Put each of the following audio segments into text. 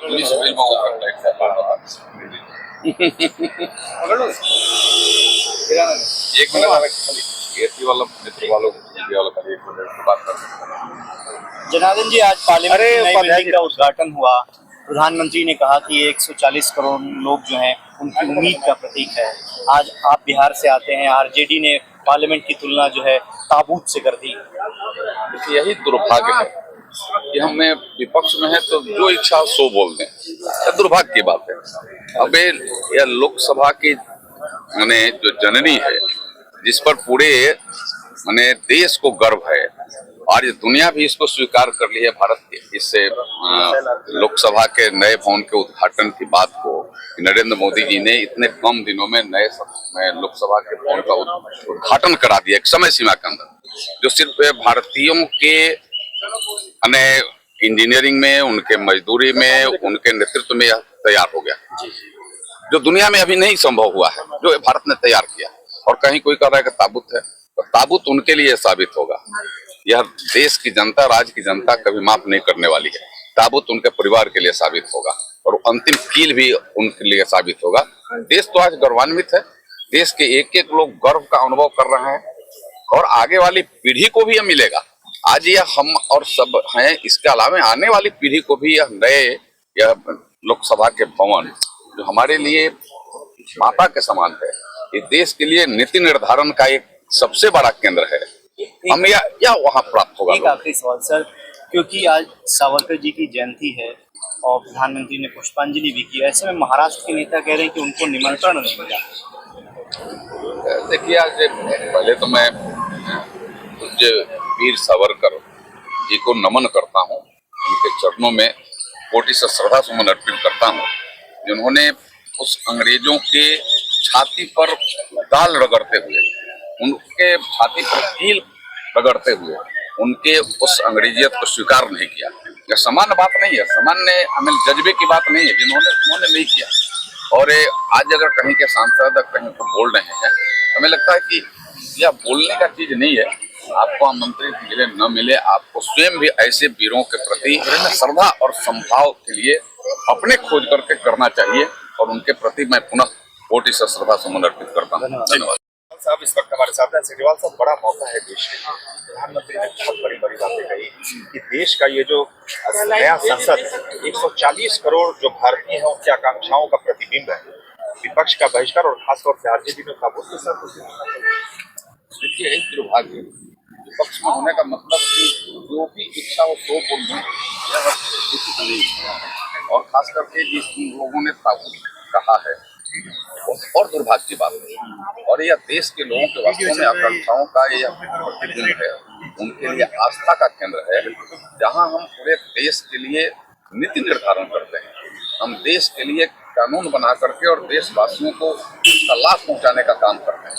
Police bill में वो एक मिनट वाला मित्र वालों का 1 मिनट की बात कर। जनार्दन जी, आज पार्लियामेंट की नई बिल्डिंग का उद्घाटन हुआ। प्रधानमंत्री ने कहा कि 140 करोड़ लोग जो हैं उनकी उम्मीद का प्रतीक है। आज आप बिहार से आते हैं, आरजेडी ने पार्लियामेंट की तुलना जो है ताबूत से कर दी। यही दुर्भाग्य है कि हमें विपक्ष में है तो जो इच्छा सो बोल दें। यह दुर्भाग्य की बात है। अब यह लोकसभा की माने जो जननी है, जिस पर पूरे माने देश को गर्व है और ये दुनिया भी इसको स्वीकार कर ली है भारत के इससे लोकसभा के नए भवन के उद्घाटन की बात को नरेंद्र मोदी जी ने इतने कम दिनों में नए लोकसभा के भवन का उद्घाटन करा दिया एक समय सीमा के अंदर, जो सिर्फ भारतीयों के इंजीनियरिंग में, उनके मजदूरी में, उनके नेतृत्व में यह तैयार हो गया, जो दुनिया में अभी नहीं संभव हुआ है, जो भारत ने तैयार किया। और कहीं कोई कह रहा है कि ताबूत है, तो ताबूत उनके लिए साबित होगा। यह देश की जनता, राज्य की जनता कभी माफ नहीं करने वाली है। ताबूत उनके परिवार के लिए साबित होगा और अंतिम कील भी उनके लिए साबित होगा। देश तो आज गौरवान्वित है। देश के एक एक लोग गर्व का अनुभव कर रहे हैं और आगे वाली पीढ़ी को भी यह मिलेगा। आज यह हम और सब हैं, इसके अलावा आने वाली पीढ़ी को भी यह लोकसभा के भवन जो हमारे लिए माता के समान है, ये देश के लिए नीति निर्धारण का एक सबसे बड़ा केंद्र है। हम या वहाँ प्राप्त होगा। एक आखिरी सवाल सर, क्योंकि आज सावरकर जी की जयंती है और प्रधानमंत्री ने पुष्पांजलि भी की, ऐसे में महाराष्ट्र के नेता कह रहे हैं कि उनको निमंत्रण नहीं मिला। देखिए, आज पहले तो मैं वीर सावरकर जी को नमन करता हूँ, उनके चरणों में कोटि से श्रद्धा सुमन अर्पित करता हूँ, जिन्होंने उस अंग्रेजों के छाती पर दाल रगड़ते हुए, उनके छाती पर कील रगड़ते हुए उनके उस अंग्रेजियत को स्वीकार नहीं किया। यह सामान्य बात नहीं है, सामान्य हमें जज्बे की बात नहीं है, उन्होंने नहीं किया। और आज अगर कहीं के सांसद कहीं को बोल रहे हैं, हमें लगता है कि यह बोलने का चीज नहीं है। आपको आमंत्रित मिले न मिले, आपको स्वयं भी ऐसे वीरों के प्रति श्रद्धा और समभाव के लिए अपने खोज करके करना चाहिए और उनके प्रति मैं पुनः कोटि से श्रद्धा सुमन अर्पित करता हूँ। धन्यवाद साहब। इस वक्त हमारे साथ हैं सिग्रीवाल साहब। बड़ा मौका है देश के, प्रधानमंत्री ने बहुत बड़ी बड़ी बातें कही कि देश का ये जो नया संसद 140 करोड़ जो भारतीय हैं उनकी आकांक्षाओं का प्रतिबिंब है। विपक्ष का बहिष्कार और खासतौर से आरजेडी में ताबूत के साथ। देखिए, एक दुर्भाग्य विपक्ष में होने का मतलब कि जो भी इच्छा हो सो बोल दें, और खास करके जिस लोगों ने ताबूत कहा है और दुर्भाग्य की बात है। और यह देश के लोगों के वास्तव में आकांक्षाओं का यह प्रतिबिंब है, उनके लिए आस्था का केंद्र है, जहां हम पूरे देश के लिए नीति निर्धारण करते हैं। हम देश के लिए कानून बना करके और देशवासियों को उसका लाभ पहुंचाने का काम करते हैं।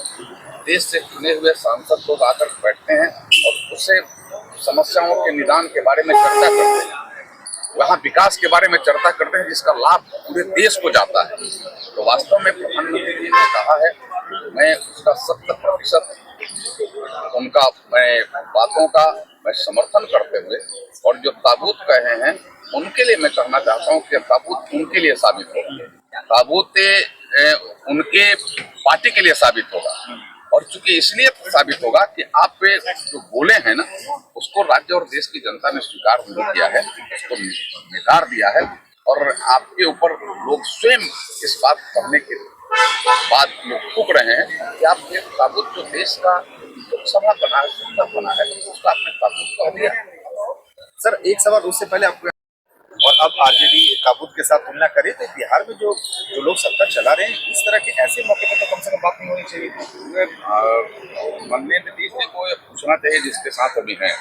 देश से चुने हुए सांसद लोग आकर बैठते हैं और उससे समस्याओं के निदान के बारे में चर्चा करते हैं, वहाँ विकास के बारे में चर्चा करते हैं, जिसका लाभ पूरे देश को जाता है। तो वास्तव में प्रधानमंत्री जी ने कहा है, मैं उसका 100% उनका बातों का मैं समर्थन करते हुए, और जो ताबूत कहे हैं उनके लिए मैं कहना चाहता हूँ कि ताबूत उनके लिए साबित होगा, ताबूत उनके पार्टी के लिए साबित होगा। और चूंकि इसलिए साबित होगा कि आप जो बोले हैं ना, उसको राज्य और देश की जनता ने स्वीकार नहीं किया है, उसको निकार दिया है। और आपके ऊपर लोग स्वयं इस बात करने के बाद लोग फूक रहे हैं कि आप ये ताबूत जो देश का लोकसभा बना है, संसद बना है, उसका आपने ताबूत कह दिया। सर, एक सवाल उससे पहले आपको, और अब आरजेडी ताबूत के साथ तुलना करें तो बिहार में जो लोग सत्ता चला रहे हैं, इस तरह के ऐसे मौके पर तो कम से कम बात नहीं होनी चाहिए। माननीय नीतीश जी को पूछना चाहिए जिसके साथ अभी हैं।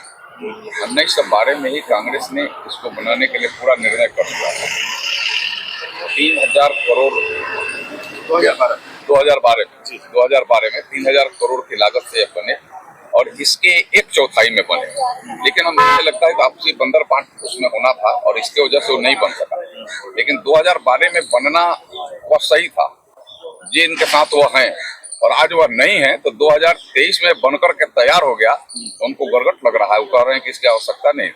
1912 में ही कांग्रेस ने इसको बनाने के लिए पूरा निर्णय कर लिया है। 3000 करोड़ 2012 में 3000 करोड़ की लागत से बने और इसके 1/4 में बने। लेकिन अब मुझे लगता है कि आपसी बंदर पांच उसमें होना था और इसके वजह से वो नहीं बन सका। लेकिन 2012 में बनना वह सही था, जिनके साथ वह हैं, और आज वह नहीं है तो 2023 में बनकर के तैयार हो गया तो उनको गड़गड़ लग रहा है। वो कह रहे हैं कि इसकी आवश्यकता नहीं,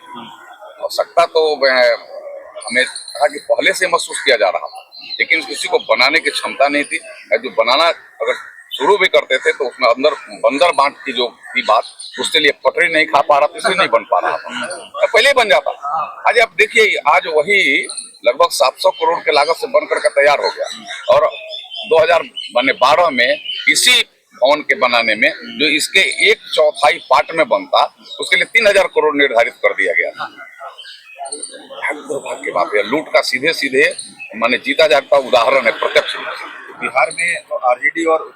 आवश्यकता तो हमें कहा कि पहले से महसूस किया जा रहा था, लेकिन किसी को बनाने की क्षमता नहीं थी। जो बनाना अगर शुरू भी करते थे तो उसमें अंदर बंदर बांट की जो थी बात, उसके लिए पटरी नहीं खा पा रहा था, इसलिए नहीं बन पा रहा था। पहले ही बन जाता। आज आप देखिए, आज वही लगभग 700 करोड़ के लागत से बनकर के तैयार हो गया, और 2012 में इसी भवन के बनाने में जो इसके 1/4 पार्ट में बनता, उसके लिए 3000 करोड़ निर्धारित कर दिया गया था। दुर्भाग्य की बात है, लूट का सीधे सीधे माने जीता जाता उदाहरण है प्रत्यक्ष रूप से। बिहार में तो आरजेडी और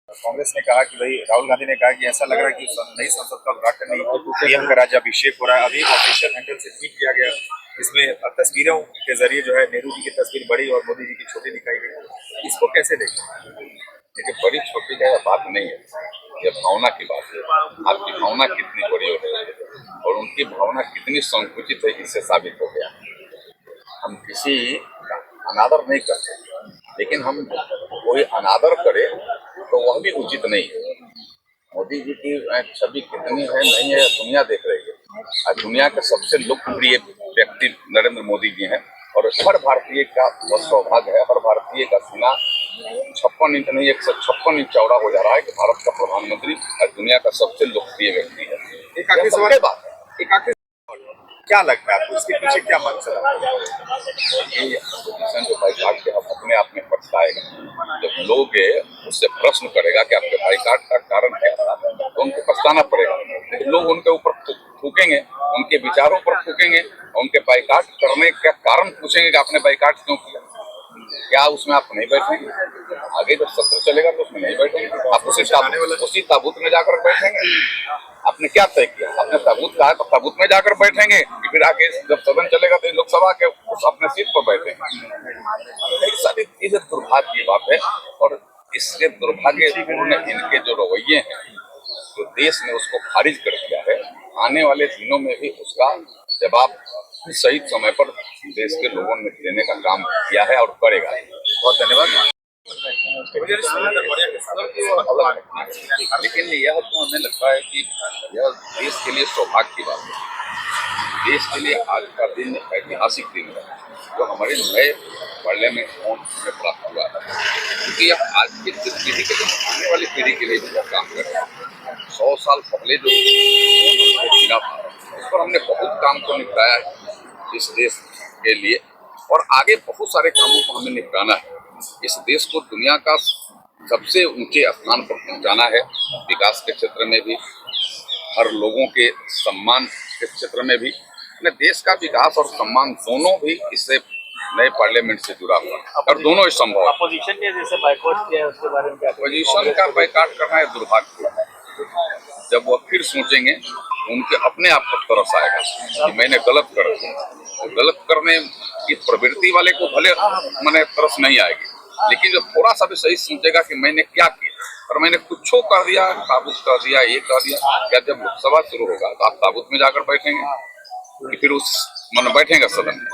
कांग्रेस ने कहा कि भाई, राहुल गांधी ने कहा कि ऐसा लग रहा है कि नई संसद का उद्घाटन नहीं, पीएम का राज्याभिषेक हो रहा है। अभी ऑफिशियल हैंडल से ट्वीट किया गया, इसमें तस्वीरों के जरिए जो है नेहरू जी की तस्वीर बड़ी और मोदी जी की छोटी दिखाई गई। इसको कैसे देखें? देखिए, बड़ी छोटी का बात नहीं है, यह भावना की बात है। आपकी भावना कितनी बड़ी हो गई है और उनकी भावना कितनी संकुचित है, इससे साबित हो गया। हम किसी का अनादर नहीं करते, लेकिन हम कोई अनादर करे तो वह भी उचित नहीं है। मोदी जी की छवि कितनी है नहीं है दुनिया देख रही है। आज दुनिया के सबसे लोकप्रिय व्यक्ति नरेंद्र मोदी जी हैं, और हर भारतीय का बहुत सौभाग्य है, हर भारतीय का सीना 56 इंच नहीं 156 इंच चौड़ा हो जा रहा है कि भारत का प्रधानमंत्री आज दुनिया का सबसे लोकप्रिय व्यक्ति है। एक आखिरी सवाल, बात है, एक आखिरी क्या लगता है आपको, इसके पीछे क्या मकसद है? ये अपोजिशन जो बाइकाट के अपने आप में पछताएगा। जब लोग उससे प्रश्न करेगा कि आपके बाइकाट का कारण क्या था, तो उनको पछताना पड़ेगा। लोग उनके ऊपर थूकेंगे, उनके विचारों पर थूकेंगे, उनके बाइकाट करने का कारण पूछेंगे कि आपने बाइकाट क्यों किया। क्या उसमें आप नहीं बैठेंगे? आगे जब सत्र चलेगा तो उसमें नहीं बैठेंगे, आप उसी ताबूत में जाकर बैठेंगे। आपने क्या तय किया? आपने ताबूत कहा तो ताबूत में जाकर बैठेंगे, फिर आगे जब सदन चलेगा तो लोकसभा के उस अपने सीट पर बैठेंगे। सारी चीजें दुर्भाग्य की बात है, और इसके दुर्भाग्यपूर्ण इनके जो रवैये हैं, तो देश ने उसको खारिज कर दिया है। आने वाले दिनों में भी उसका जवाब सही समय पर देश के लोगों ने देने का काम किया है और करेगा। बहुत धन्यवाद। लेकिन यह तो हमें लगता है कि यह देश के लिए सौभाग्य की बात है। देश के लिए आज का दिन ऐतिहासिक दिन है, जो हमारे नए पार्लियामेंट भवन में प्राप्त हुआ है, क्योंकि यह आज की पीढ़ी के लिए, आने वाली पीढ़ी के लिए भी काम कर रहे हैं। 100 साल पहले जो मिला था, उस पर हमने बहुत काम को निपटाया है इस देश के लिए, और आगे बहुत सारे कामों को हमें निपटाना है। इस देश को दुनिया का सबसे ऊंचे स्थान पर पहुंचाना है, विकास के क्षेत्र में भी, हर लोगों के सम्मान के क्षेत्र में भी। अपने देश का विकास और सम्मान दोनों भी इससे नए पार्लियामेंट से जुड़ा हुआ है, और दोनों संभव है। अपोजिशन ने जैसे बाइकआउट किया है, उसके बारे में क्या? अपोजिशन का बाइकाट करना है दुर्भाग्य है। जब वो फिर सोचेंगे, उनके अपने आप पर तरस आएगा कि मैंने गलत कर दिया। तो गलत करने की प्रवृत्ति वाले को भले मैंने तरस नहीं आएगी, लेकिन जब थोड़ा सा भी सही सोचेगा कि मैंने क्या किया और मैंने कुछ कर दिया, ताबूत कर दिया, ये कर दिया, क्या जब लोकसभा शुरू होगा तो आप ताबूत में जाकर बैठेंगे कि फिर उस मन बैठेगा सदन में?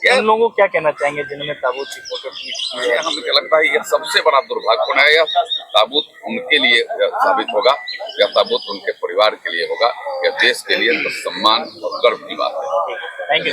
उन लोगों को क्या कहना चाहेंगे जिन्होंने ताबूत की फोटो ट्वीट की है? हमें लगता है यह सबसे बड़ा दुर्भाग्यपूर्ण है। यह ताबूत उनके लिए साबित होगा, यह ताबूत उनके परिवार के लिए होगा, यह देश के लिए तो सम्मान और गर्व की बात है। Thank you.